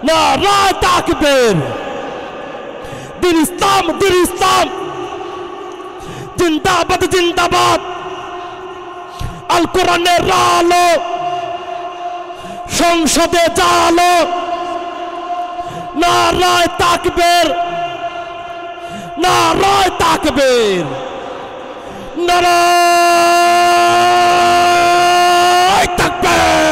নারায়ে তাকবীর। দিন ইসলাম জিন্দাবাদ জিন্দাবাদ। আল কোরআনের আলো সংসদে জালো। নারায়ে তাকবীর, নারায়ে তাকবীর, নারায়ে তাকবীর।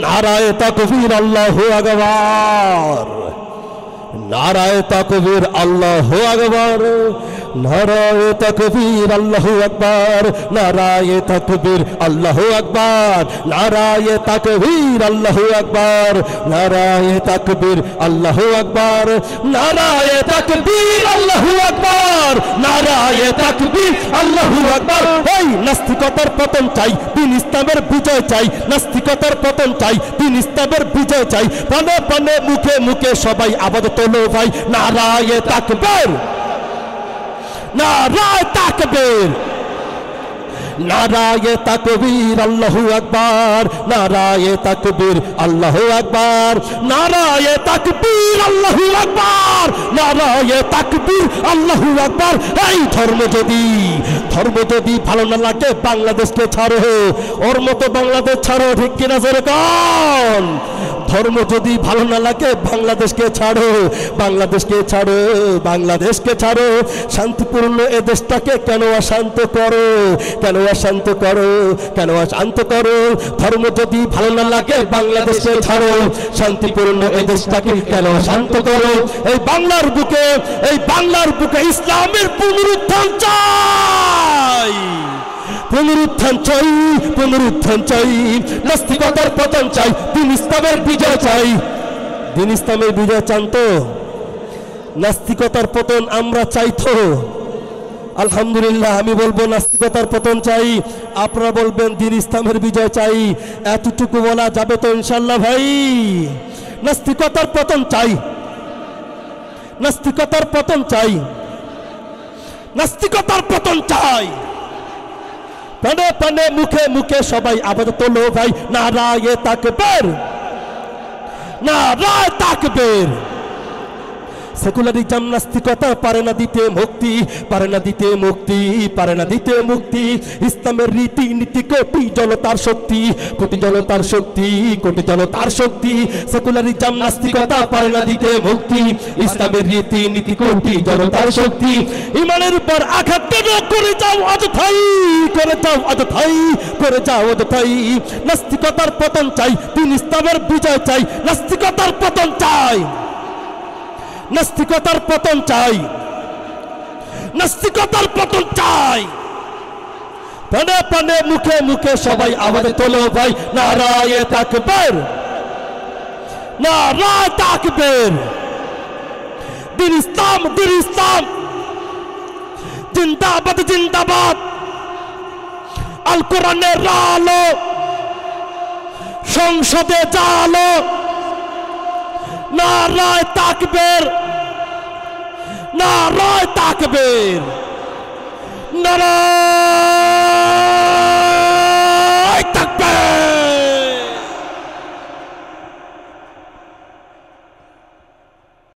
নারায়ে তাকবীর, আল্লাহু আকবার। নারায়ে তাকবীর, আল্লাহু আকবার। নারায়ে তাকবীর, আল্লাহু আকবার। নারায়ে তাকবীর, আল্লাহু আকবার। নারায়ে তাকবীর, আল্লাহু আকবার। নারায়ে তাকবীর, আল্লাহু আকবার। নারায়ে তাকবীর, আল্লাহু আকবার। নারায়ে তাকবীর, আল্লাহু আকবার। এই নাস্তিকতার পতন চাই, দিন ইসলামের বিজয় চাই। নাস্তিকতার পতন চাই, দিন ইসলামের বিজয় চাই। প্রাণে প্রাণে মুখে মুখে সবাই আবাদ তোলো ভাই। নারায়ে তাকবীর, নারায়ে তাকবীর। নারায়ে তাকবীর, আল্লাহু আকবার। নারায়ে তাকবীর, আল্লাহু আকবার। নারায়ে তাকবীর, আল্লাহু আকবার। নারায়ে তাকবীর, আল্লাহু আকবার। এই ধর্ম যদি ভালো না লাগে বাংলাদেশকে ছাড়ো, ওর মতো বাংলাদেশ ছাড়ো। ঠিক কিনা জোরে কোন? ধর্ম যদি ভালো না লাগে বাংলাদেশকে ছাড়ো, বাংলাদেশকে ছাড়ো, বাংলাদেশকে ছাড়ো। শান্তিপূর্ণ এ দেশটাকে কেন অশান্ত করো, কেন অশান্ত করো, কেন অশান্ত করো? ধর্ম যদি ভালো না লাগে বাংলাদেশকে ছাড়ো, শান্তিপূর্ণ এ দেশটাকে কেন অশান্ত করো? এই বাংলার বুকে ইসলামের পুনরুত্থান চাই, পুনরুত্থান চাই, পুনরুত্থান চাই। নাস্তিকতার পতন চাই, দিন ইসলামের বিজয় চাই। দিন ইসলামের বিজয় চান তো? নাস্তিকতার পতন আমরা চাই তো? আলহামদুলিল্লাহ। আমি বলবো নাস্তিকতার পতন চাই, আপনারা বলবেন দিন ইসলামের বিজয় চাই। এতটুকু বলা যাবে তো ইনশাল্লাহ ভাই? নাস্তিকতার পতন চাই, নাস্তিকতার পতন চাই, নাস্তিকতার পতন চাই। প্রাণে প্রাণে মুখে মুখে সবাই আবাদ তোলো ভাই। নারায়ে তাকবীর, নারায়ে তাকবীর। সেকুলারিজম নাস্তিকতা পারে না দিতে মুক্তি, পারে না দিতে মুক্তি, পারে না দিতে মুক্তি। ইসলামের রীতি নীতি কোটি জনতার শক্তি, কোটি জনতার শক্তি, কোটি জনতার শক্তি। সেকুলারিজম নাস্তিকতা পারে না দিতে মুক্তি, ইসলামের রীতি নীতি কোটি জনতার শক্তি। ইমানের উপর আঘাত করে যাও অযথাই, করে যাও অযথাই, করে যাও অযথাই। নাস্তিকতার পতন চাই, দিন ইসলামের বিজয় চাই। নাস্তিকতার পতন চাই, নাস্তিকতার পতন চাই, নাস্তিকতার পতন চাই। প্রাণে প্রাণে মুখে মুখে সবাই আওয়াজ তোলো ভাই। নারায়ে তাকবীর, নারায়ে তাকবীর। দিন ইসলাম জিন্দাবাদ জিন্দাবাদ। আল কোরআনের আলো সংসদে জালো। নারায়ে তাকবীর, নারায়ে তাকবীর, নারায়ে